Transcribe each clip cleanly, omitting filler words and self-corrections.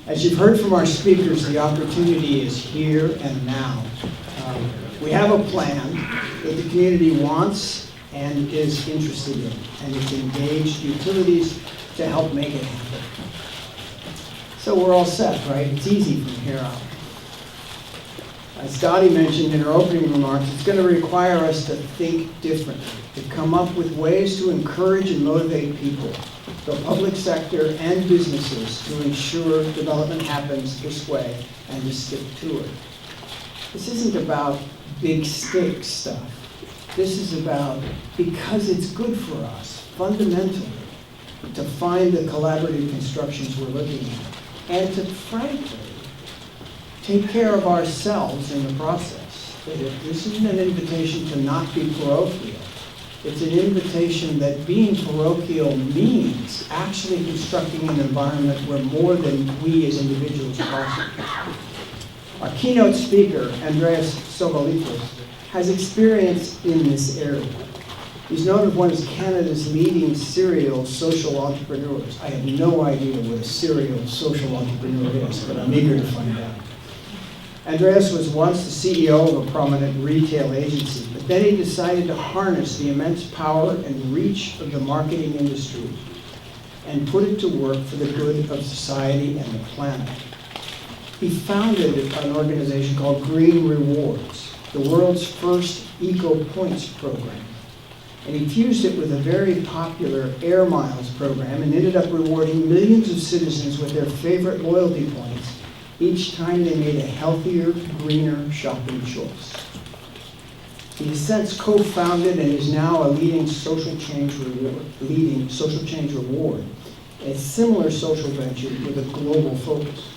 As you've heard from our speakers, the opportunity is here and now. We have a plan that the community wants and is interested in, and it's engaged utilities to help make it happen. So we're all set, right? It's easy from here out. As Dottie mentioned in her opening remarks, it's going to require us to think differently, to come up with ways to encourage and motivate people, the public sector and businesses, to ensure development happens this way and to stick to it. This isn't about big stick stuff. This is about, because it's good for us, fundamentally, to find the collaborative constructions we're looking at, and to, frankly, take care of ourselves in the process. This isn't an invitation to not be parochial. It's an invitation that being parochial means actually constructing an environment where more than we as individuals are possible. Our keynote speaker, Andreas Souvaliotis, has experience in this area. He's known as one of Canada's leading serial social entrepreneurs. I have no idea what a serial social entrepreneur is, but I'm eager to find out. Andreas was once the CEO of a prominent retail agency, but then he decided to harness the immense power and reach of the marketing industry and put it to work for the good of society and the planet. He founded an organization called Green Rewards, the world's first Eco Points program. And he fused it with a very popular Air Miles program and ended up rewarding millions of citizens with their favorite loyalty points each time they made a healthier, greener shopping choice. He has since co-founded and is now a leading social change reward, a similar social venture with a global focus.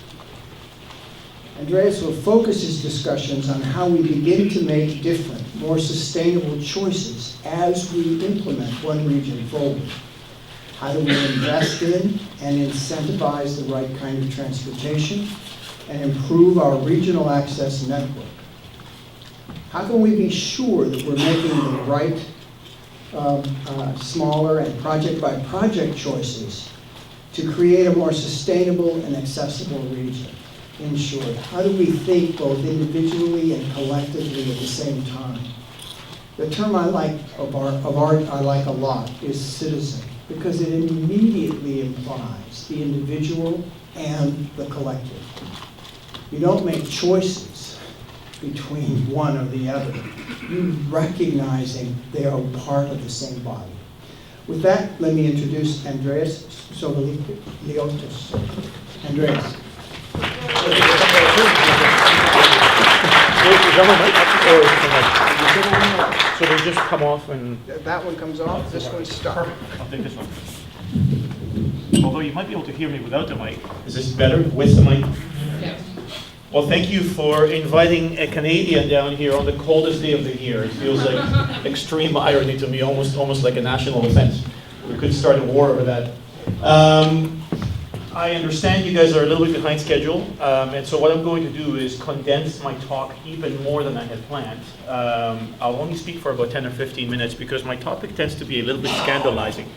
Andreas will focus his discussions on how we begin to make different, more sustainable choices as we implement One Region Forward. How do we invest in and incentivize the right kind of transportation and improve our regional access network? How can we be sure that we're making the right smaller and project-by-project choices to create a more sustainable and accessible region? In short, how do we think both individually and collectively at the same time? The term I like of art I like a lot is citizen, because it immediately implies the individual and the collective. You don't make choices between one or the other. You're recognizing they are part of the same body. With that, let me introduce Andreas Souvaliotis. Andreas. So they just come off and... That one comes off, this one's stuck. Perfect. I'll take this one. Although you might be able to hear me without the mic. Is this better with the mic? Yes. Well, thank you for inviting a Canadian down here on the coldest day of the year. It feels like extreme irony to me, almost like a national offense. We could start a war over that. I understand you guys are a little bit behind schedule, and so what I'm going to do is condense my talk even more than I had planned. I'll only speak for about 10 or 15 minutes because my topic tends to be a little bit scandalizing,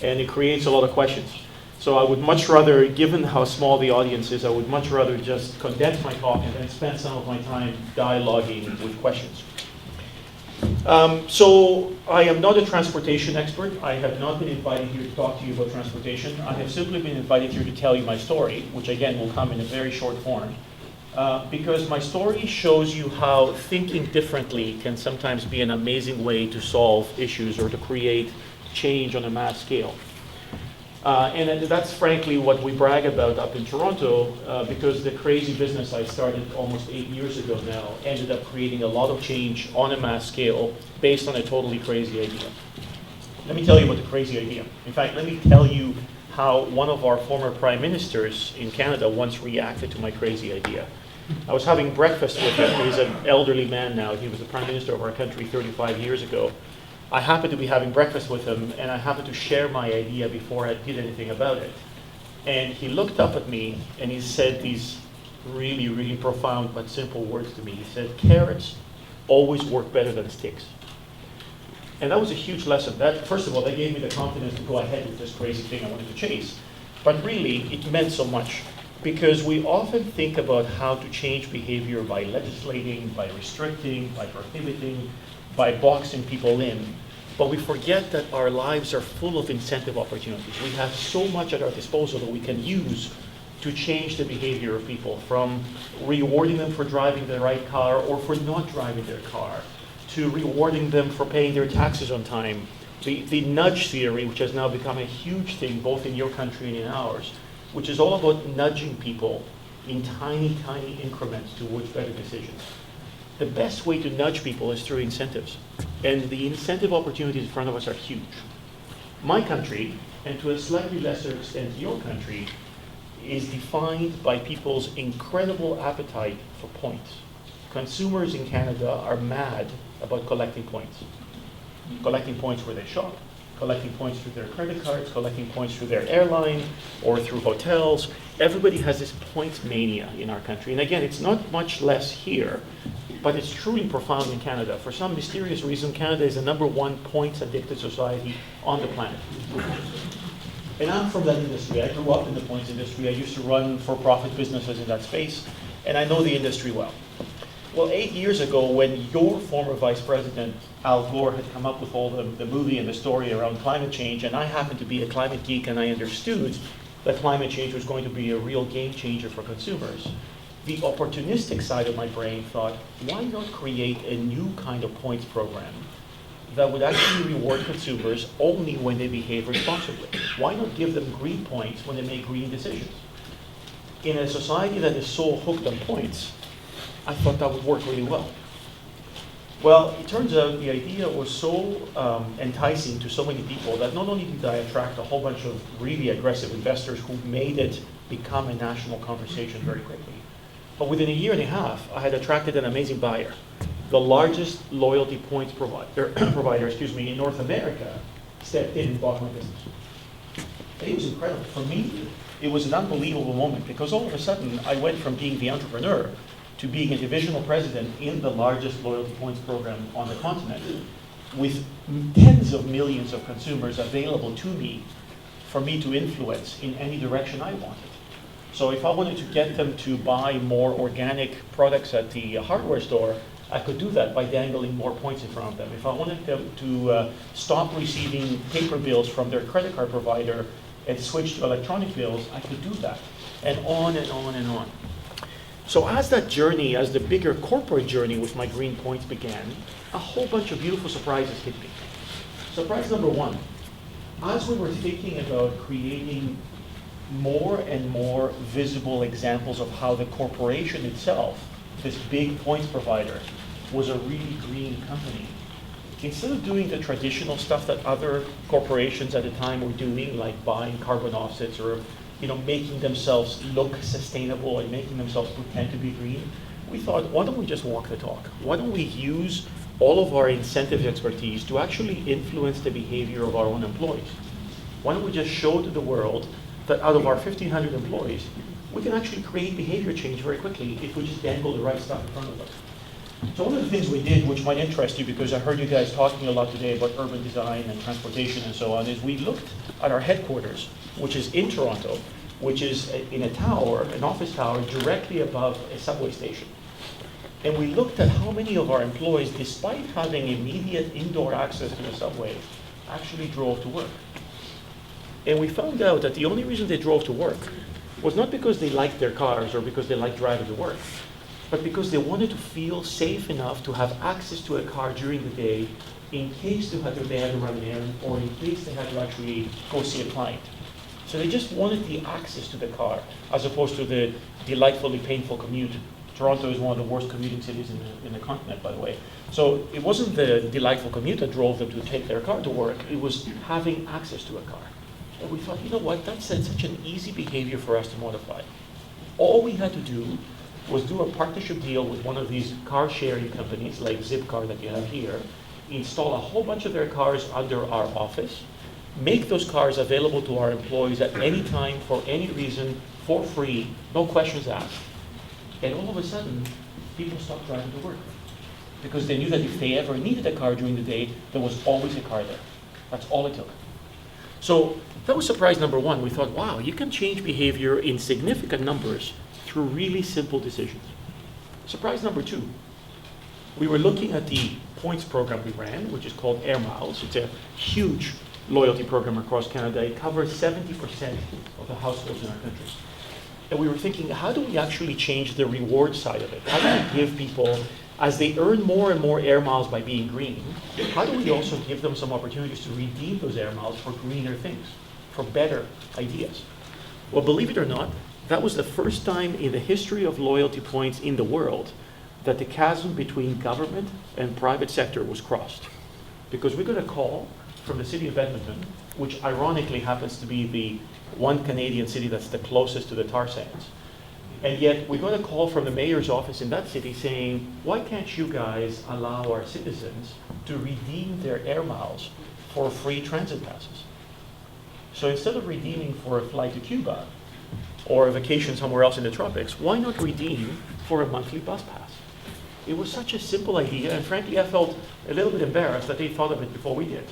and it creates a lot of questions. So I would much rather, given how small the audience is, I would much rather just condense my talk and then spend some of my time dialoguing with questions. So I am not a transportation expert. I have not been invited here to talk to you about transportation. I have simply been invited here to tell you my story, which again will come in a very short form, because my story shows you how thinking differently can sometimes be an amazing way to solve issues or to create change on a mass scale. And that's frankly what we brag about up in Toronto, because the crazy business I started almost 8 years ago now ended up creating a lot of change on a mass scale based on a totally crazy idea. Let me tell you about the crazy idea. In fact, let me tell you how one of our former prime ministers in Canada once reacted to my crazy idea. I was having breakfast with him. He's an elderly man now. He was the prime minister of our country 35 years ago. I happened to be having breakfast with him, and I happened to share my idea before I did anything about it. And he looked up at me, and he said these really, really profound but simple words to me. He said, "Carrots always work better than sticks." And that was a huge lesson. That, first of all, that gave me the confidence to go ahead with this crazy thing I wanted to chase. But really, it meant so much. Because we often think about how to change behavior by legislating, by restricting, by prohibiting, by boxing people in. But we forget that our lives are full of incentive opportunities. We have so much at our disposal that we can use to change the behavior of people, from rewarding them for driving the right car or for not driving their car, to rewarding them for paying their taxes on time. The nudge theory, which has now become a huge thing both in your country and in ours, which is all about nudging people in tiny, tiny increments towards better decisions. The best way to nudge people is through incentives. And the incentive opportunities in front of us are huge. My country, and to a slightly lesser extent your country, is defined by people's incredible appetite for points. Consumers in Canada are mad about collecting points. Collecting points where they shop, collecting points through their credit cards, collecting points through their airline or through hotels. Everybody has this points mania in our country. And again, it's not much less here, but it's truly profound in Canada. For some mysterious reason, Canada is the #1 points addicted society on the planet. And I'm from that industry. I grew up in the points industry. I used to run for-profit businesses in that space, and I know the industry well. Well, 8 years ago, when your former vice president, Al Gore, had come up with all the movie and the story around climate change, and I happened to be a climate geek and I understood that climate change was going to be a real game changer for consumers, the opportunistic side of my brain thought, why not create a new kind of points program that would actually reward consumers only when they behave responsibly? Why not give them green points when they make green decisions? In a society that is so hooked on points, I thought that would work really well. Well, it turns out the idea was so enticing to so many people that not only did I attract a whole bunch of really aggressive investors who made it become a national conversation very quickly, but within a year and a half, I had attracted an amazing buyer. The largest loyalty points provider in North America stepped in and bought my business. And it was incredible. For me, it was an unbelievable moment because all of a sudden, I went from being the entrepreneur to being a divisional president in the largest loyalty points program on the continent, with tens of millions of consumers available to me for me to influence in any direction I wanted. So if I wanted to get them to buy more organic products at the hardware store, I could do that by dangling more points in front of them. If I wanted them to stop receiving paper bills from their credit card provider and switch to electronic bills, I could do that. And on and on and on. So as that journey, as the bigger corporate journey with my green points began, a whole bunch of beautiful surprises hit me. Surprise number one, as we were thinking about creating more and more visible examples of how the corporation itself, this big points provider, was a really green company, instead of doing the traditional stuff that other corporations at the time were doing, like buying carbon offsets or making themselves look sustainable and making themselves pretend to be green, we thought, why don't we just walk the talk? Why don't we use all of our incentives expertise to actually influence the behavior of our own employees? Why don't we just show to the world that out of our 1,500 employees, we can actually create behavior change very quickly if we just dangle the right stuff in front of us. So one of the things we did, which might interest you because I heard you guys talking a lot today about urban design and transportation and so on, is we looked at our headquarters, which is in Toronto, which is in a tower, an office tower, directly above a subway station. And we looked at how many of our employees, despite having immediate indoor access to the subway, actually drove to work. And we found out that the only reason they drove to work was not because they liked their cars or because they liked driving to work, but because they wanted to feel safe enough to have access to a car during the day in case they had to run an errand or in case they had to actually go see a client. So they just wanted the access to the car as opposed to the delightfully painful commute. Toronto is one of the worst commuting cities in the continent, by the way. So it wasn't the delightful commute that drove them to take their car to work, it was having access to a car. And we thought, you know what, that's such an easy behavior for us to modify. All we had to do was do a partnership deal with one of these car sharing companies like Zipcar that you have here, install a whole bunch of their cars under our office, make those cars available to our employees at any time, for any reason, for free, no questions asked. And all of a sudden, people stopped driving to work because they knew that if they ever needed a car during the day, there was always a car there. That's all it took. So that was surprise number one. We thought, wow, you can change behavior in significant numbers through really simple decisions. Surprise number two, we were looking at the points program we ran, which is called Air Miles. It's a huge loyalty program across Canada. It covers 70% of the households in our country. And we were thinking, how do we actually change the reward side of it? How do we give people, as they earn more and more air miles by being green, how do we also give them some opportunities to redeem those air miles for greener things, for better ideas? Well, believe it or not, that was the first time in the history of loyalty points in the world that the chasm between government and private sector was crossed. Because we got a call from the city of Edmonton, which ironically happens to be the one Canadian city that's the closest to the tar sands. And yet we got a call from the mayor's office in that city saying, why can't you guys allow our citizens to redeem their air miles for free transit passes? So instead of redeeming for a flight to Cuba or a vacation somewhere else in the tropics, why not redeem for a monthly bus pass? It was such a simple idea, and frankly, I felt a little bit embarrassed that they thought of it before we did.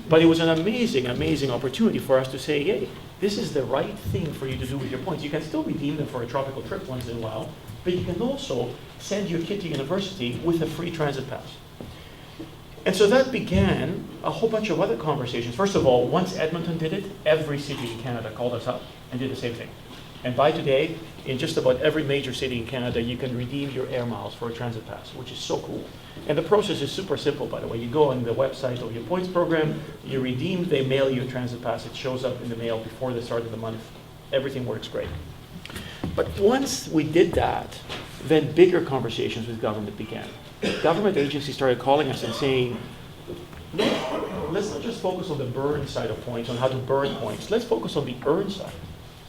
But it was an amazing, amazing opportunity for us to say, hey, this is the right thing for you to do with your points. You can still redeem them for a tropical trip once in a while, but you can also send your kid to university with a free transit pass. And so that began a whole bunch of other conversations. First of all, once Edmonton did it, every city in Canada called us up and did the same thing. And by today, in just about every major city in Canada, you can redeem your air miles for a transit pass, which is so cool. And the process is super simple, by the way. You go on the website of your points program, you redeem, they mail you a transit pass. It shows up in the mail before the start of the month. Everything works great. But once we did that, then bigger conversations with government began. Government agencies started calling us and saying, no, let's not just focus on the burn side of points, on how to burn points. Let's focus on the earn side.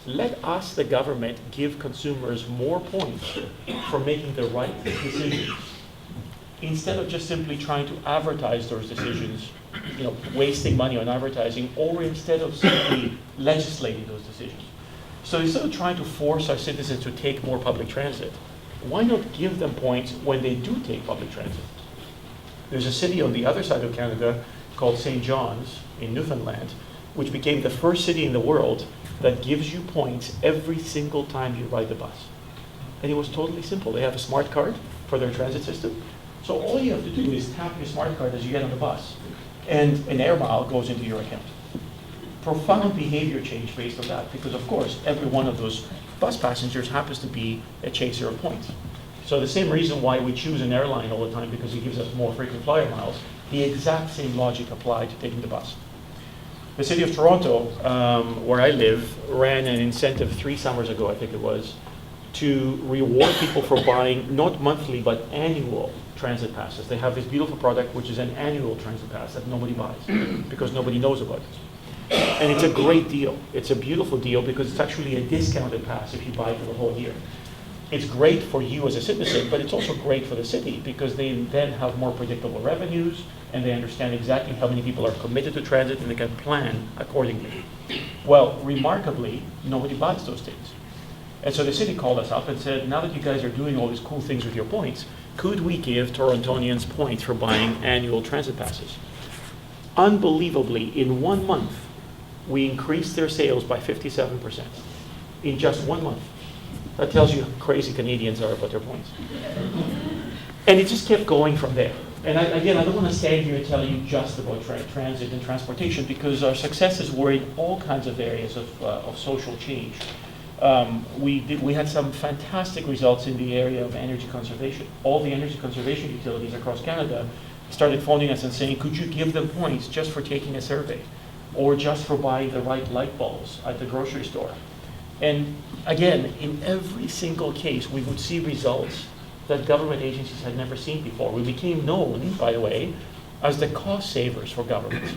Let us, the government, give consumers more points for making the right decisions, instead of just simply trying to advertise those decisions, wasting money on advertising, or instead of simply legislating those decisions. So instead of trying to force our citizens to take more public transit, why not give them points when they do take public transit? There's a city on the other side of Canada called St. John's in Newfoundland, which became the first city in the world that gives you points every single time you ride the bus. And it was totally simple. They have a smart card for their transit system. So all you have to do is tap your smart card as you get on the bus, and an air mile goes into your account. Profound behavior change based on that, because of course, every one of those bus passengers happens to be a chaser of points. So the same reason why we choose an airline all the time, because it gives us more frequent flyer miles, the exact same logic applied to taking the bus. The city of Toronto, where I live, ran an incentive 3 summers ago, I think it was, to reward people for buying not monthly but annual transit passes. They have this beautiful product which is an annual transit pass that nobody buys because nobody knows about it. And it's a great deal. It's a beautiful deal because it's actually a discounted pass if you buy it for the whole year. It's great for you as a citizen, but it's also great for the city because they then have more predictable revenues and they understand exactly how many people are committed to transit and they can plan accordingly. Well, remarkably, nobody buys those things. And so the city called us up and said, now that you guys are doing all these cool things with your points, could we give Torontonians points for buying annual transit passes? Unbelievably, in 1 month, we increased their sales by 57% in just 1 month. That tells you how crazy Canadians are about their points. And it just kept going from there. And I don't want to stand here and tell you just about transit and transportation because our successes were in all kinds of areas of social change. We had some fantastic results in the area of energy conservation. All the energy conservation utilities across Canada started phoning us and saying, could you give them points just for taking a survey or just for buying the right light bulbs at the grocery store? And again, in every single case, we would see results that government agencies had never seen before. We became known, by the way, as the cost savers for governments.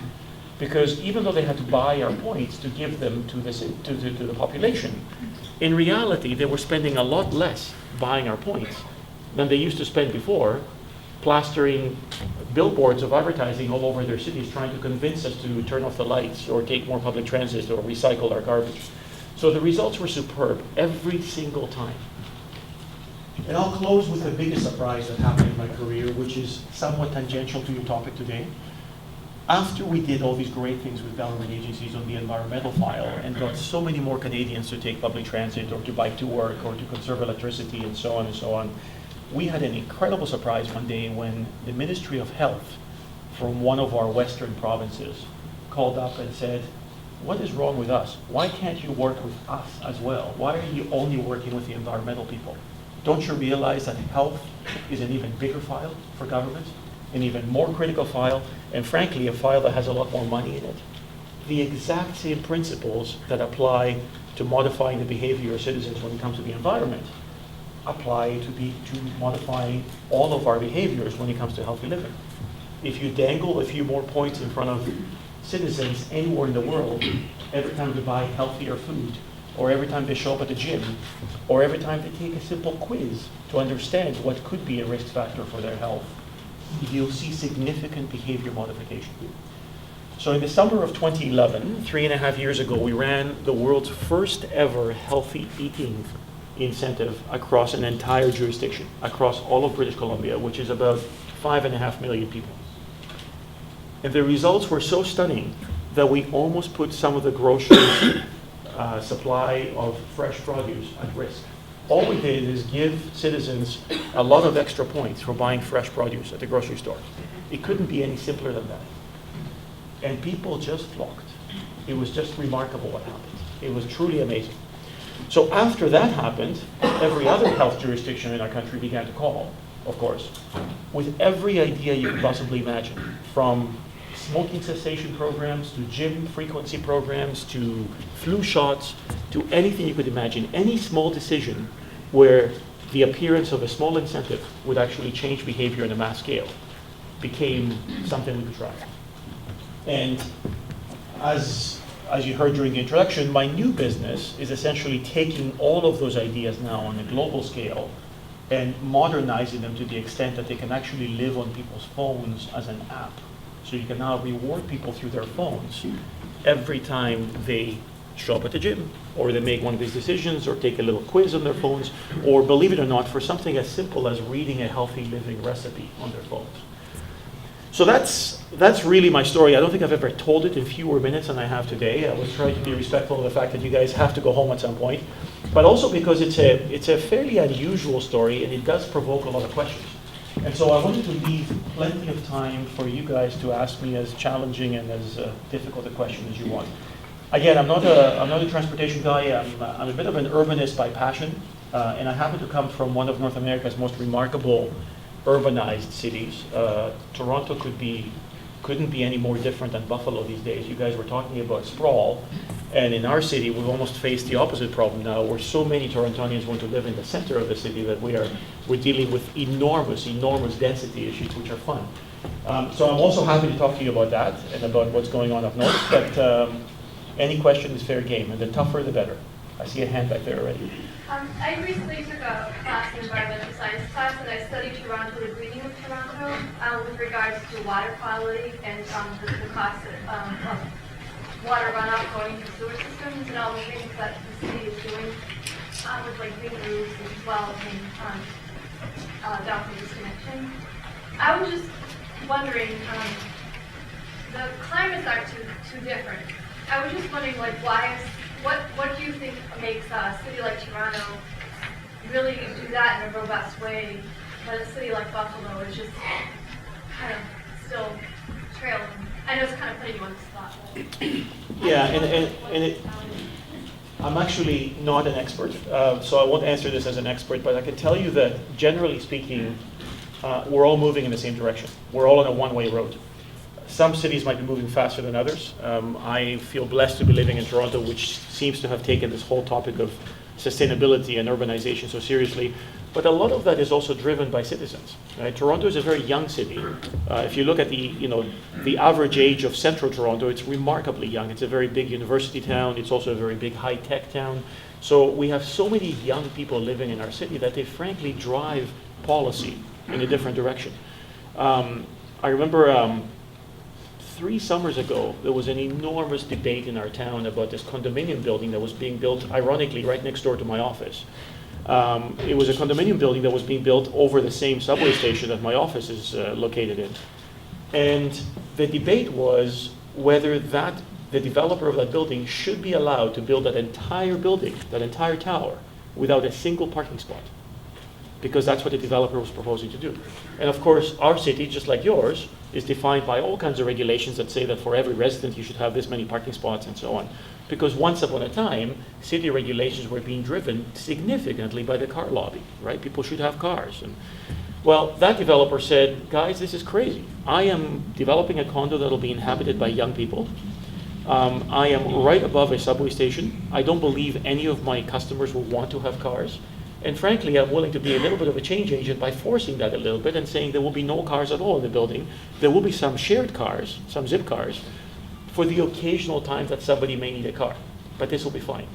Because even though they had to buy our points to give them to the population, in reality, they were spending a lot less buying our points than they used to spend before, plastering billboards of advertising all over their cities, trying to convince us to turn off the lights or take more public transit or recycle our garbage. So the results were superb every single time. And I'll close with the biggest surprise that happened in my career, which is somewhat tangential to your topic today. after we did all these great things with government agencies on the environmental file and got so many more Canadians to take public transit or to bike to work or to conserve electricity and so on, we had an incredible surprise one day when the Ministry of Health from one of our western provinces called up and said, what is wrong with us? Why can't you work with us as well? Why are you only working with the environmental people? Don't you realize that health is an even bigger file for government, an even more critical file, and frankly, a file that has a lot more money in it? The exact same principles that apply to modifying the behavior of citizens when it comes to the environment apply to modifying all of our behaviors when it comes to healthy living. If you dangle a few more points in front of citizens anywhere in the world, every time they buy healthier food, or every time they show up at the gym, or every time they take a simple quiz to understand what could be a risk factor for their health, you'll see significant behavior modification. So in the summer of 2011, 3.5 years ago, we ran the world's first ever healthy eating incentive across an entire jurisdiction, across all of British Columbia, which is about 5.5 million people. And the results were so stunning that we almost put some of the grocery supply of fresh produce at risk. All we did is give citizens a lot of extra points for buying fresh produce at the grocery store. It couldn't be any simpler than that. And people just flocked. It was just remarkable what happened. It was truly amazing. So after that happened, every other health jurisdiction in our country began to call, of course, with every idea you could possibly imagine, from smoking cessation programs, to gym frequency programs, to flu shots, to anything you could imagine. Any small decision where the appearance of a small incentive would actually change behavior on a mass scale became something we could try. And as you heard during the introduction, my new business is essentially taking all of those ideas now on a global scale and modernizing them to the extent that they can actually live on people's phones as an app. So you can now reward people through their phones every time they show up at the gym, or they make one of these decisions, or take a little quiz on their phones, or believe it or not, for something as simple as reading a healthy living recipe on their phones. So that's really my story. I don't think I've ever told it in fewer minutes than I have today. I was trying to be respectful of the fact that you guys have to go home at some point, but also because it's a fairly unusual story, and it does provoke a lot of questions. And so I wanted to leave plenty of time for you guys to ask me as challenging and as difficult a question as you want. Again, I'm not a transportation guy. I'm a bit of an urbanist by passion, and I happen to come from one of North America's most remarkable urbanized cities. Toronto couldn't be any more different than Buffalo these days. You guys were talking about sprawl, and in our city, we've almost faced the opposite problem now, where so many Torontonians want to live in the center of the city that we're dealing with enormous density issues, which are fun. So I'm also happy to talk to you about that and about what's going on up north, but any question is fair game, and the tougher the better. I see a hand back there already. I recently took a class, an environmental science class, and I studied Toronto, the greening of Toronto, with regards to water quality and the cost of water runoff going into sewer systems and all the things that the city is doing with like green roofs as well and downfall disconnection. I was just wondering, the climates are too different. I was just wondering, like, what do you think makes a city like Toronto really do that in a robust way, but a city like Buffalo is just kind of still trailing? I know it's kind of putting you on the spot. Yeah, and I'm actually not an expert, so I won't answer this as an expert, but I can tell you that generally speaking, we're all moving in the same direction. We're all on a one-way road. Some cities might be moving faster than others. I feel blessed to be living in Toronto, which seems to have taken this whole topic of sustainability and urbanization so seriously. But a lot of that is also driven by citizens. Right? Toronto is a very young city. If you look at the average age of central Toronto, it's remarkably young. It's a very big university town. It's also a very big high-tech town. So we have so many young people living in our city that they frankly drive policy in a different direction. I remember 3 summers ago, there was an enormous debate in our town about this condominium building that was being built, ironically, right next door to my office. It was a condominium building that was being built over the same subway station that my office is located in. And The debate was whether the developer of that building should be allowed to build that entire building, that entire tower, without a single parking spot, because that's what the developer was proposing to do. And of course, our city, just like yours, is defined by all kinds of regulations that say that for every resident you should have this many parking spots and so on. Because once upon a time, city regulations were being driven significantly by the car lobby, right? People should have cars. And, well, that developer said, guys, this is crazy. I am developing a condo that'll be inhabited by young people. I am right above a subway station. I don't believe any of my customers will want to have cars. And frankly, I'm willing to be a little bit of a change agent by forcing that a little bit and saying there will be no cars at all in the building. There will be some shared cars, some zip cars, for the occasional time that somebody may need a car. But this will be fine.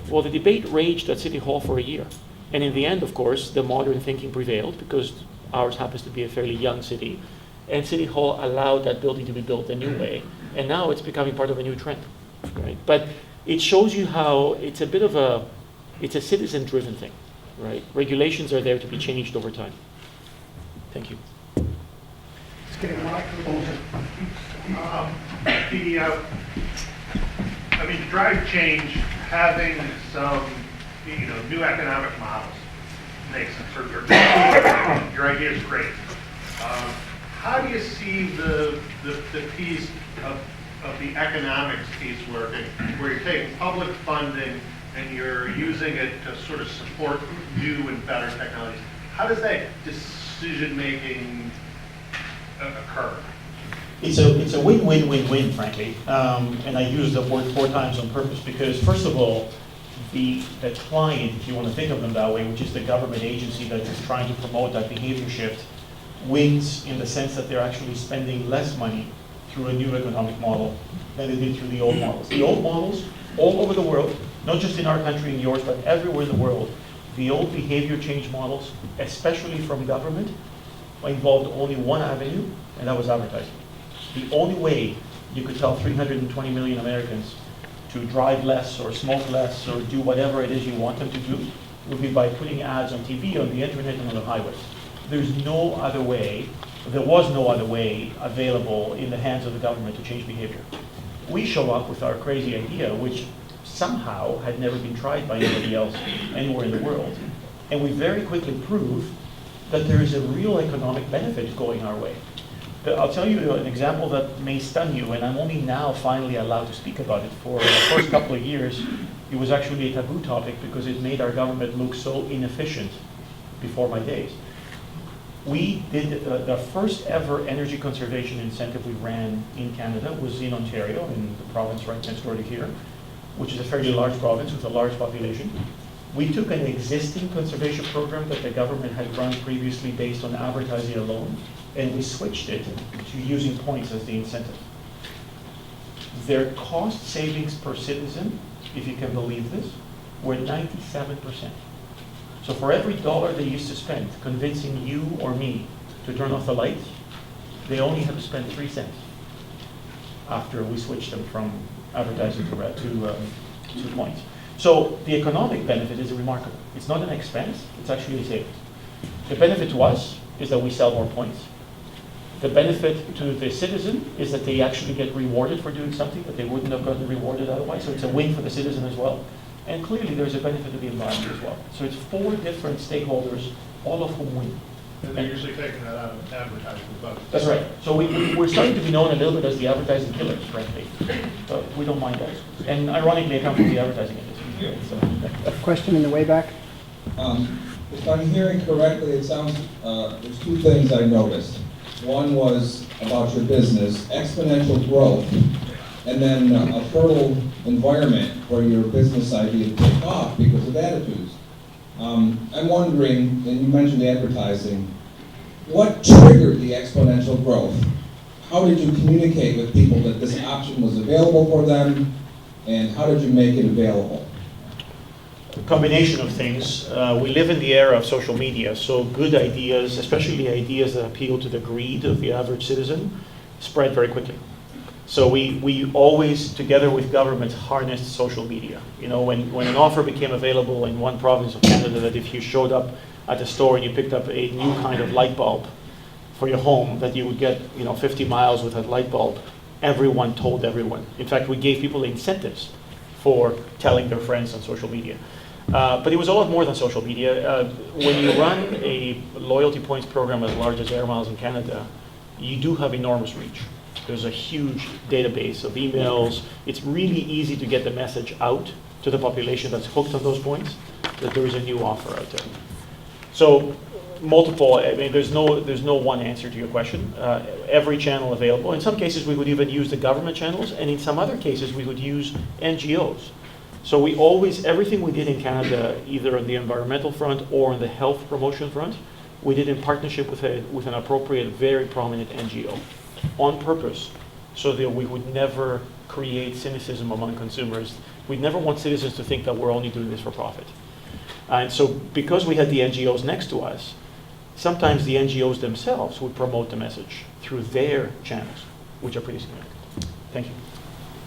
Well, the debate raged at City Hall for a year. And in the end, of course, the modern thinking prevailed because ours happens to be a fairly young city. And City Hall allowed that building to be built a new way. And now it's becoming part of a new trend, right? But it shows you how it's a bit of it's a citizen-driven thing, right? Regulations are there to be changed over time. Thank you. Let's get a microphone. To drive change, having some, new economic models makes sense. Your idea is great. How do you see the piece of the economics piece working, where you're taking public funding and you're using it to sort of support new and better technologies? How does that decision-making occur? It's a win-win-win-win, frankly. And I use the word 4 times on purpose because, first of all, the client, if you want to think of them that way, which is the government agency that is trying to promote that behavior shift, wins in the sense that they're actually spending less money through a new economic model than they did through the old models. The old models, all over the world, not just in our country and yours, but everywhere in the world, the old behavior change models, especially from government, involved only one avenue, and that was advertising. The only way you could tell 320 million Americans to drive less or smoke less or do whatever it is you want them to do would be by putting ads on TV, on the internet, and on the highways. There's no other way, there was no other way available in the hands of the government to change behavior. We show up with our crazy idea, which somehow had never been tried by anybody else anywhere in the world. And we very quickly prove that there is a real economic benefit going our way. I'll tell you an example that may stun you, and I'm only now finally allowed to speak about it. For the first couple of years, it was actually a taboo topic because it made our government look so inefficient before my days. We did the first ever energy conservation incentive we ran in Canada was in Ontario, in the province right next door to here, which is a fairly large province with a large population. We took an existing conservation program that the government had run previously based on advertising alone, and we switched it to using points as the incentive. Their cost savings per citizen, if you can believe this, were 97%. So for every $1 they used to spend convincing you or me to turn off the lights, they only had to spend 3 cents after we switched them from advertising to points. So the economic benefit is remarkable. It's not an expense, it's actually a savings. The benefit to us is that we sell more points. The benefit to the citizen is that they actually get rewarded for doing something that they wouldn't have gotten rewarded otherwise. So it's a win for the citizen as well. And clearly there's a benefit to the environment as well. So it's 4 different stakeholders, all of whom win. And they're usually taking that out of advertising budget. That's right. So we're starting to be known a little bit as the advertising killers, frankly. But we don't mind that. And ironically, I come from the advertising industry. So. Question in the way back. If I'm hearing correctly, it sounds, there's 2 things I noticed. One was about your business, exponential growth, and then a fertile environment for your business idea to take off because of attitudes. I'm wondering, and you mentioned advertising, what triggered the exponential growth? How did you communicate with people that this option was available for them, and how did you make it available? A combination of things. We live in the era of social media, so good ideas, especially ideas that appeal to the greed of the average citizen, spread very quickly. So we always, together with governments, harnessed social media. You know, when an offer became available in one province of Canada that if you showed up at the store and you picked up a new kind of light bulb for your home that you would get 50 miles with a light bulb, everyone told everyone. In fact, we gave people incentives for telling their friends on social media. But it was a lot more than social media. When you run a loyalty points program as large as Air Miles in Canada, you do have enormous reach. There's a huge database of emails. It's really easy to get the message out to the population that's hooked on those points that there is a new offer out there. So multiple, I mean, there's no one answer to your question. Every channel available. In some cases, we would even use the government channels, and in some other cases, we would use NGOs. So we always, everything we did in Canada, either on the environmental front or on the health promotion front, we did in partnership with an appropriate, very prominent NGO, on purpose, so that we would never create cynicism among consumers. We'd never want citizens to think that we're only doing this for profit. And so because we had the NGOs next to us, sometimes the NGOs themselves would promote the message through their channels, which are pretty significant. Thank you.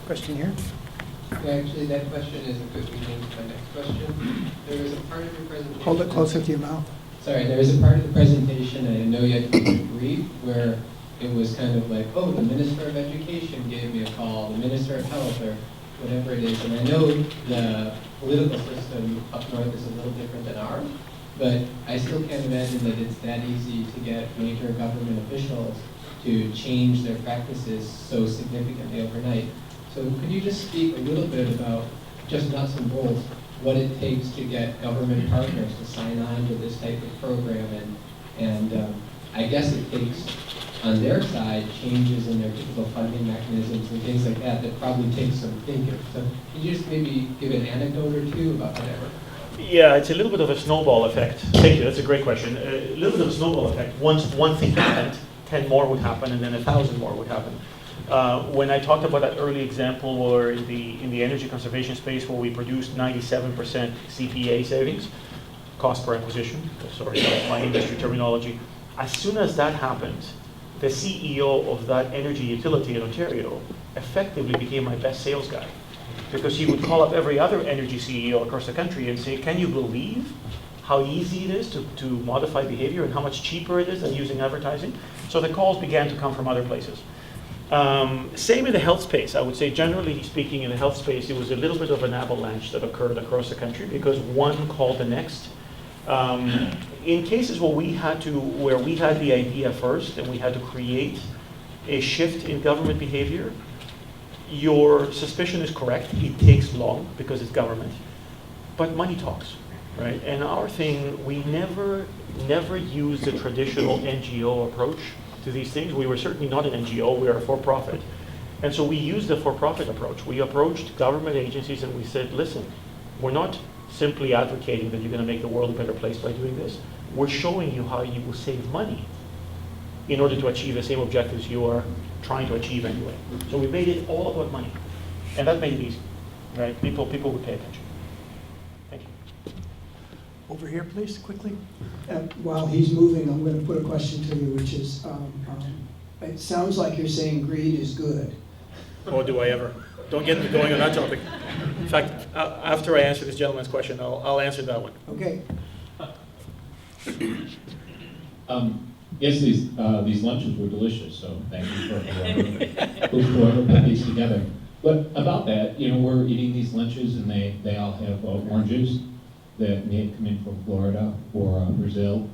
Question here? Yeah, actually, that question is a good beginning to my next question. There was a part of your presentation. Hold it closer to your mouth. Sorry, there was a part of the presentation, and I know you had to brief, where it was kind of like, oh, the Minister of Education gave me a call, the Minister of Health, or whatever it is. And I know the political system up north is a little different than ours, but I still can't imagine that it's that easy to get major government officials to change their practices so significantly overnight. So could you just speak a little bit about, just nuts and bolts, what it takes to get government partners to sign on to this type of program? And I guess it takes, on their side, changes in their typical funding mechanisms and things like that that probably takes some thinking. So could you just maybe give an anecdote or two about whatever? Yeah, it's a little bit of a snowball effect. Thank you, that's a great question. A little bit of a snowball effect. Once one thing happened, 10 more would happen, and then 1,000 more would happen. When I talked about that early example where in the energy conservation space where we produced 97% CPA savings, cost per acquisition, sorry, that's my industry terminology. As soon as that happened, the CEO of that energy utility in Ontario effectively became my best sales guy, because he would call up every other energy CEO across the country and say, can you believe how easy it is to modify behavior and how much cheaper it is than using advertising? So the calls began to come from other places. Same in the health space. I would say, generally speaking, in the health space, it was a little bit of an avalanche that occurred across the country because one called the next. In cases where we had the idea first and we had to create a shift in government behavior, your suspicion is correct. It takes long because it's government, but money talks, right? And our thing, we never used the traditional NGO approach to these things. We were certainly not an NGO, we are a for-profit. And so we used the for-profit approach. We approached government agencies and we said, listen, we're not simply advocating that you're going to make the world a better place by doing this. We're showing you how you will save money in order to achieve the same objectives you are trying to achieve anyway. So we made it all about money. And that made it easy, right? People would pay attention. Thank you. Over here, please, quickly. While he's moving, I'm going to put a question to you, which is, it sounds like you're saying greed is good. Or do I ever? Don't get me going on that topic. In fact, after I answer this gentleman's question, I'll answer that one. Okay. Yes, these lunches were delicious, so thank you for whoever put these together. But about that, we're eating these lunches and they all have oranges that may have come in from Florida or Brazil.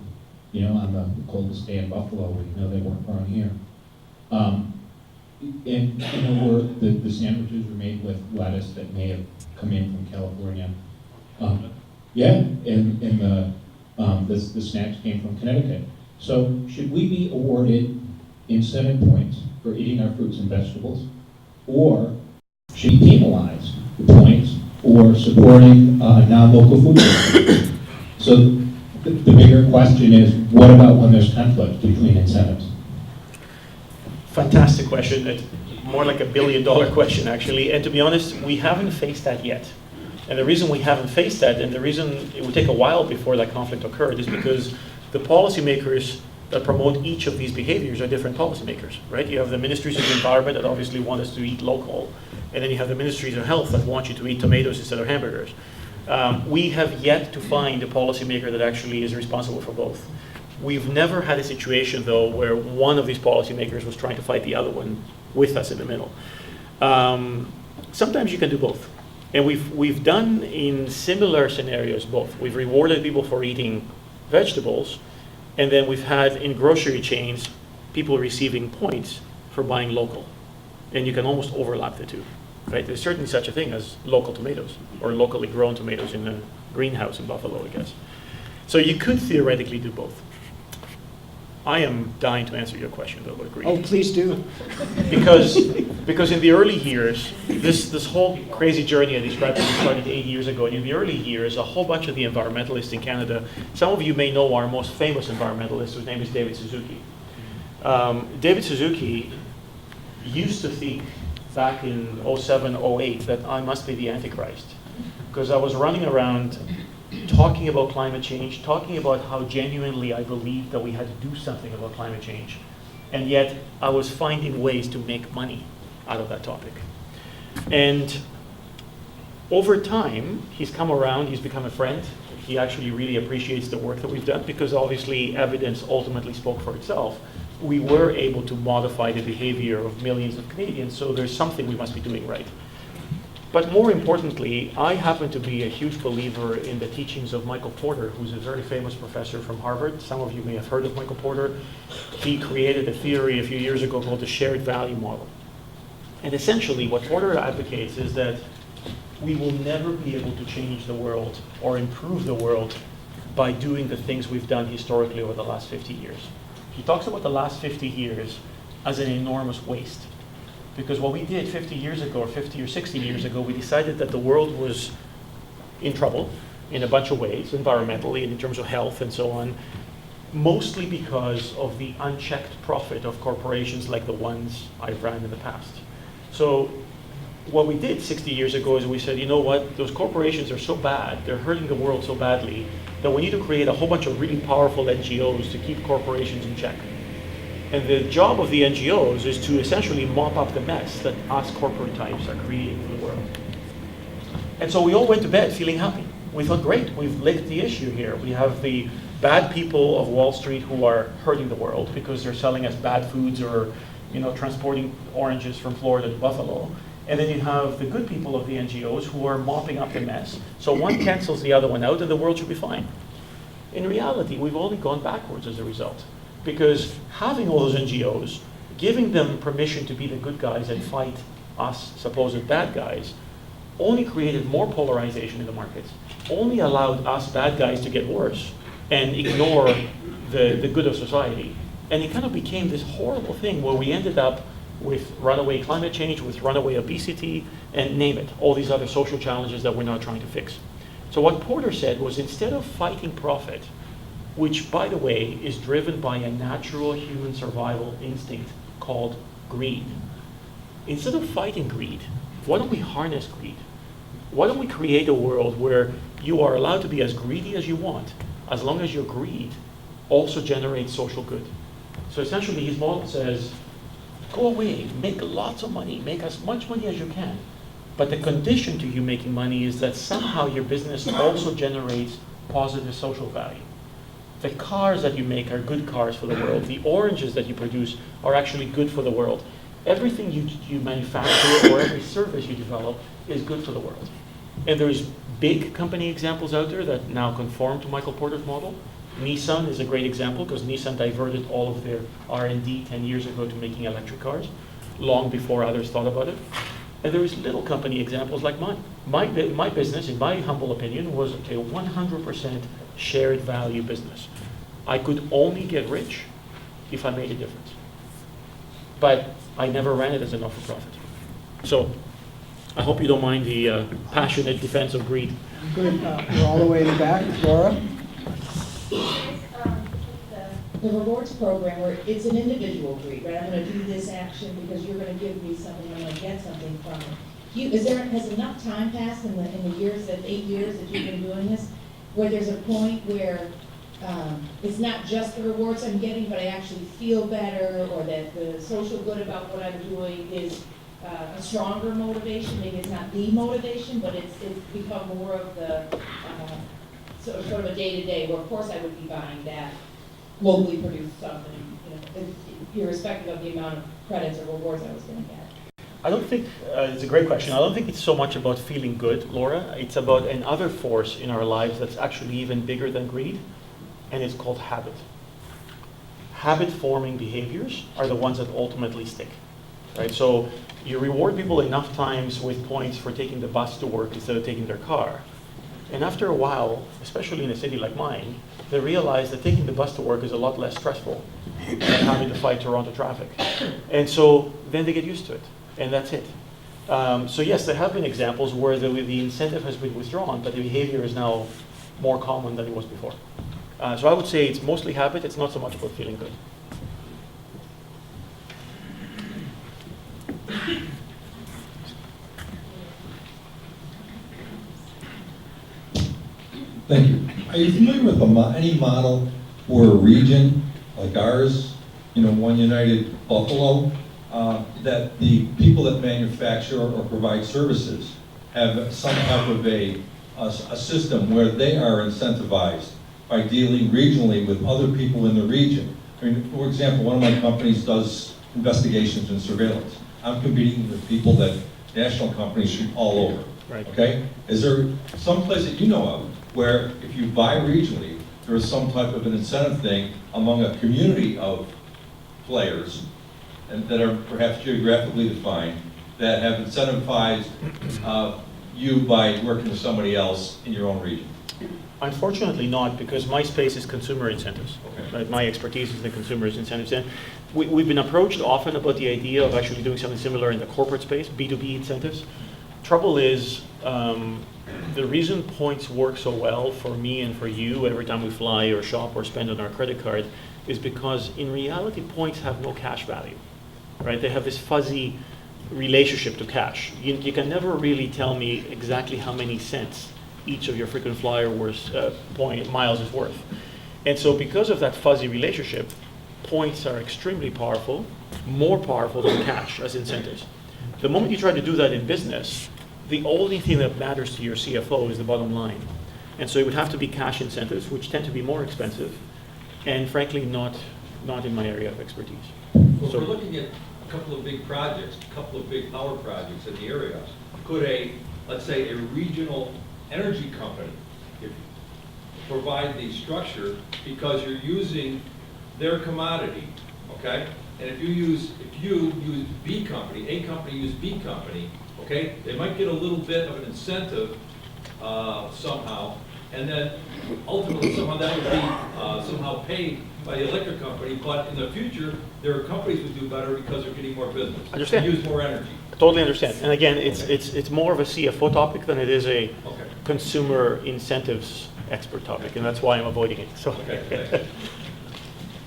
On the coldest day in Buffalo, we know they weren't grown here. And the sandwiches were made with lettuce that may have come in from California. And the snacks came from Connecticut. So should we be awarded incentive points for eating our fruits and vegetables, or should we penalize the points for supporting non-local food? So the bigger question is, what about when there's conflict between incentives? Fantastic question. It's more like $1 billion question, actually. And to be honest, we haven't faced that yet. And the reason we haven't faced that, and the reason it would take a while before that conflict occurred, is because the policymakers that promote each of these behaviors are different policymakers, right? You have the ministries of the environment that obviously want us to eat local, and then you have the ministries of health that want you to eat tomatoes instead of hamburgers. We have yet to find a policymaker that actually is responsible for both. We've never had a situation, though, where one of these policymakers was trying to fight the other one with us in the middle. Sometimes you can do both. And we've done in similar scenarios both. We've rewarded people for eating vegetables, and then we've had in grocery chains people receiving points for buying local. And you can almost overlap the two, right? There's certainly such a thing as local tomatoes or locally grown tomatoes in a greenhouse in Buffalo, I guess. So you could theoretically do both. I am dying to answer your question, though, but great. Oh, please do. Because in the early years, this whole crazy journey I described started 8 years ago. And in the early years, a whole bunch of the environmentalists in Canada, some of you may know our most famous environmentalist, whose name is David Suzuki. David Suzuki used to think back in 07, 08 that I must be the Antichrist, because I was running around talking about climate change, talking about how genuinely I believed that we had to do something about climate change. And yet I was finding ways to make money out of that topic. And over time, he's come around, he's become a friend. He actually really appreciates the work that we've done, because obviously evidence ultimately spoke for itself. We were able to modify the behavior of millions of Canadians, so there's something we must be doing right. But more importantly, I happen to be a huge believer in the teachings of Michael Porter, who's a very famous professor from Harvard. Some of you may have heard of Michael Porter. He created a theory a few years ago called the shared value model. And essentially what Porter advocates is that we will never be able to change the world or improve the world by doing the things we've done historically over the last 50 years. He talks about the last 50 years as an enormous waste. Because what we did 50 years ago, or 50 or 60 years ago, we decided that the world was in trouble in a bunch of ways, environmentally and in terms of health and so on, mostly because of the unchecked profit of corporations like the ones I've ran in the past. So what we did 60 years ago is we said, you know what, those corporations are so bad, they're hurting the world so badly, that we need to create a whole bunch of really powerful NGOs to keep corporations in check. And the job of the NGOs is to essentially mop up the mess that us corporate types are creating for the world. And so we all went to bed feeling happy. We thought, great, we've licked the issue here. We have the bad people of Wall Street who are hurting the world because they're selling us bad foods or, transporting oranges from Florida to Buffalo. And then you have the good people of the NGOs who are mopping up the mess. So one cancels the other one out and the world should be fine. In reality, we've only gone backwards as a result. Because having all those NGOs, giving them permission to be the good guys and fight us supposed bad guys, only created more polarization in the markets, only allowed us bad guys to get worse and ignore the good of society. And it kind of became this horrible thing where we ended up with runaway climate change, with runaway obesity, and name it, all these other social challenges that we're now trying to fix. So what Porter said was, instead of fighting profit, which, by the way, is driven by a natural human survival instinct called greed. Instead of fighting greed, why don't we harness greed? Why don't we create a world where you are allowed to be as greedy as you want, as long as your greed also generates social good? So essentially, his model says, go away, make lots of money, make as much money as you can. But the condition to you making money is that somehow your business also generates positive social value. The cars that you make are good cars for the world. The oranges that you produce are actually good for the world. Everything you manufacture or every service you develop is good for the world. And there's big company examples out there that now conform to Michael Porter's model. Nissan is a great example because Nissan diverted all of their R&D 10 years ago to making electric cars, long before others thought about it. And there is little company examples like mine. My business, in my humble opinion, was a 100% shared value business. I could only get rich if I made a difference. But I never ran it as a not-for-profit. So I hope you don't mind the passionate defense of greed. Good. We're all the way in the back. Laura? The rewards program, where it's an individual greed, right? I'm going to do this action because you're going to give me something, I'm going to get something from it. Has enough time passed in the years, that 8 years that you've been doing this, where there's a point where it's not just the rewards I'm getting, but I actually feel better, or that the social good about what I'm doing is a stronger motivation? Maybe it's not the motivation, but it's become more of the sort of a day-to-day, where of course I would be buying that. locally produced stuff, and, irrespective of the amount of credits or rewards I was gonna get. I don't think, it's a great question. I don't think it's so much about feeling good, Laura. It's about another force in our lives that's actually even bigger than greed, and it's called habit. Habit-forming behaviors are the ones that ultimately stick, right? So you reward people enough times with points for taking the bus to work instead of taking their car. And after a while, especially in a city like mine, they realize that taking the bus to work is a lot less stressful than having to fight Toronto traffic. And so then they get used to it, and that's it. So yes, there have been examples where the incentive has been withdrawn, but the behavior is now more common than it was before. So I would say it's mostly habit, it's not so much about feeling good. Thank you. Are you familiar with any model for a region like ours, One United Buffalo, that the people that manufacture or provide services have some type of a system where they are incentivized by dealing regionally with other people in the region? I mean, for example, one of my companies does investigations and surveillance. I'm competing with people that national companies shoot all over. Right. Okay? Is there some place that you know of where if you buy regionally, there is some type of an incentive thing among a community of players and that are perhaps geographically defined that have incentivized you by working with somebody else in your own region? Unfortunately not, because my space is consumer incentives. Okay. Right? My expertise is the consumer's incentives. And we've been approached often about the idea of actually doing something similar in the corporate space, B2B incentives. Trouble is, the reason points work so well for me and for you every time we fly or shop or spend on our credit card is because in reality points have no cash value, right? They have this fuzzy relationship to cash. You can never really tell me exactly how many cents each of your frequent flyer miles is worth. And so because of that fuzzy relationship, points are extremely powerful, more powerful than cash as incentives. The moment you try to do that in business, the only thing that matters to your CFO is the bottom line. And so it would have to be cash incentives, which tend to be more expensive, and frankly, not in my area of expertise. Well, if we're looking at a couple of big projects, a couple of big power projects in the area, could let's say a regional energy company provide the structure because you're using their commodity, okay? And if you use B company, A company use B company, okay? They might get a little bit of an incentive somehow, and then ultimately somehow that would be somehow paid by the electric company, but in the future, their companies would do better because they're getting more business. Understand. Use more energy. Totally understand. And again, it's more of a CFO topic than it is a consumer incentives expert topic, and that's why I'm avoiding it. So. Okay.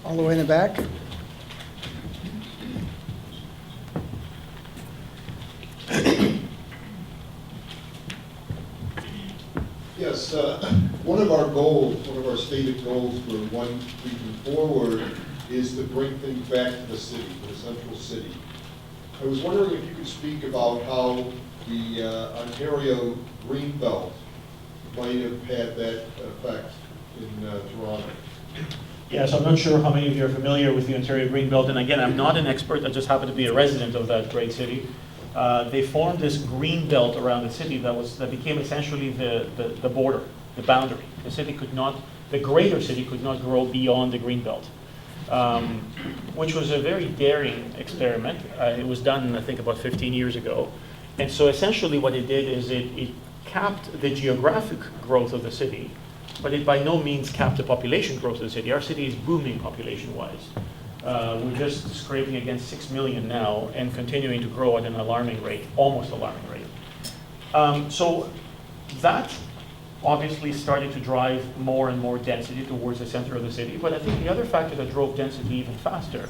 All the way in the back? Yes, one of our stated goals for One Region Forward is to bring things back to the city, to the central city. I was wondering if you could speak about how the Ontario Greenbelt might have had that effect in Toronto. Yes, I'm not sure how many of you are familiar with the Ontario Greenbelt, and again, I'm not an expert, I just happen to be a resident of that great city. They formed this green belt around the city that became essentially the border, the boundary. The greater city could not grow beyond the green belt, which was a very daring experiment. It was done, I think, about 15 years ago. And so essentially what it did is it capped the geographic growth of the city, but it by no means capped the population growth of the city. Our city is booming population-wise. We're just scraping against 6 million now and continuing to grow at an alarming rate, almost alarming rate. So that obviously started to drive more and more density towards the center of the city. But I think the other factor that drove density even faster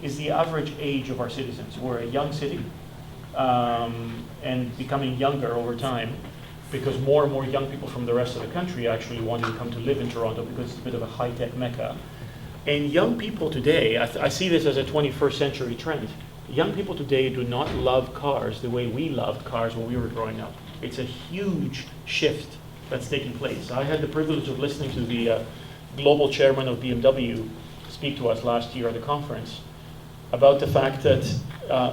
is the average age of our citizens. We're a young city and becoming younger over time because more and more young people from the rest of the country actually wanted to come to live in Toronto because it's a bit of a high-tech mecca. And young people today, I see this as a 21st century trend. Young people today do not love cars the way we loved cars when we were growing up. It's a huge shift that's taking place. I had the privilege of listening to the global chairman of BMW speak to us last year at the conference about the fact that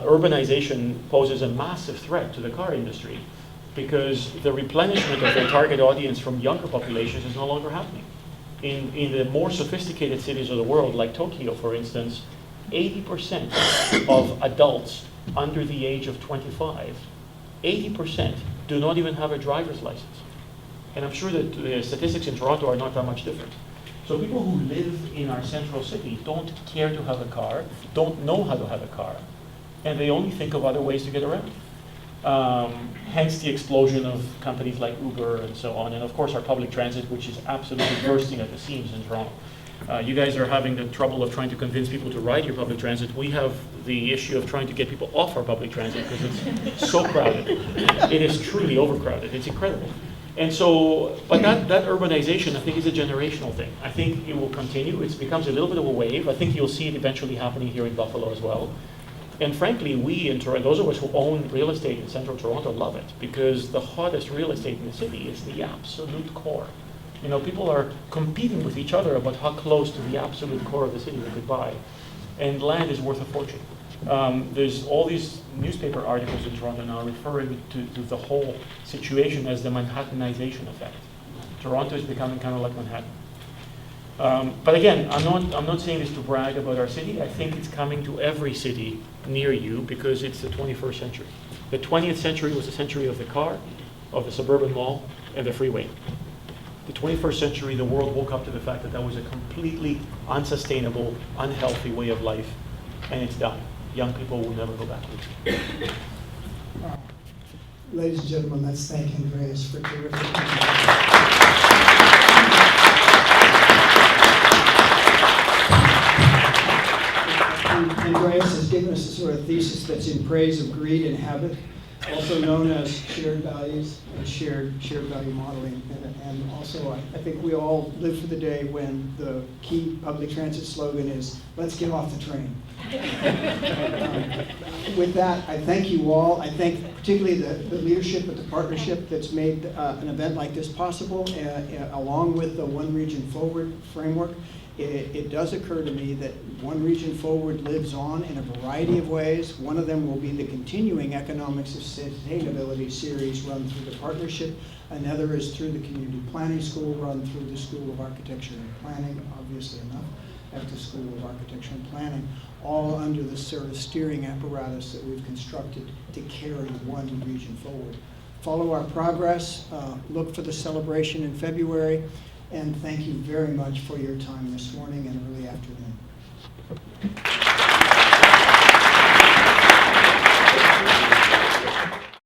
urbanization poses a massive threat to the car industry because the replenishment of their target audience from younger populations is no longer happening. In the more sophisticated cities of the world, like Tokyo, for instance, 80% of adults under the age of 25, 80% do not even have a driver's license. And I'm sure that the statistics in Toronto are not that much different. So people who live in our central city don't care to have a car, don't know how to have a car, and they only think of other ways to get around. Hence the explosion of companies like Uber and so on, and of course our public transit, which is absolutely bursting at the seams in Toronto. You guys are having the trouble of trying to convince people to ride your public transit. We have the issue of trying to get people off our public transit because it's so crowded. It is truly overcrowded. It's incredible. And so, but that urbanization, I think, is a generational thing. I think it will continue. It becomes a little bit of a wave. I think you'll see it eventually happening here in Buffalo as well. And frankly, we in Toronto, those of us who own real estate in central Toronto love it because the hottest real estate in the city is the absolute core. You know, people are competing with each other about how close to the absolute core of the city they could buy. And land is worth a fortune. There's all these newspaper articles in Toronto now referring to the whole situation as the Manhattanization effect. Toronto is becoming kind of like Manhattan. But again, I'm not saying this to brag about our city. I think it's coming to every city near you because it's the 21st century. The 20th century was the century of the car, of the suburban mall, and the freeway. The 21st century, the world woke up to the fact that that was a completely unsustainable, unhealthy way of life, and it's done. Young people will never go backwards. Ladies and gentlemen, let's thank Andreas for terrific. Andreas has given us a sort of thesis that's in praise of greed and habit, also known as shared values and shared value modeling. And also, I think we all live for the day when the key public transit slogan is, let's get off the train. With that, I thank you all. I thank particularly the leadership of the partnership that's made an event like this possible, along with the One Region Forward framework. It does occur to me that One Region Forward lives on in a variety of ways. One of them will be the continuing Economics of Sustainability series run through the partnership. Another is through the Community Planning School run through the School of Architecture and Planning, obviously enough, at the School of Architecture and Planning, all under the sort of steering apparatus that we've constructed to carry One Region Forward. Follow our progress, look for the celebration in February, and thank you very much for your time this morning and early afternoon.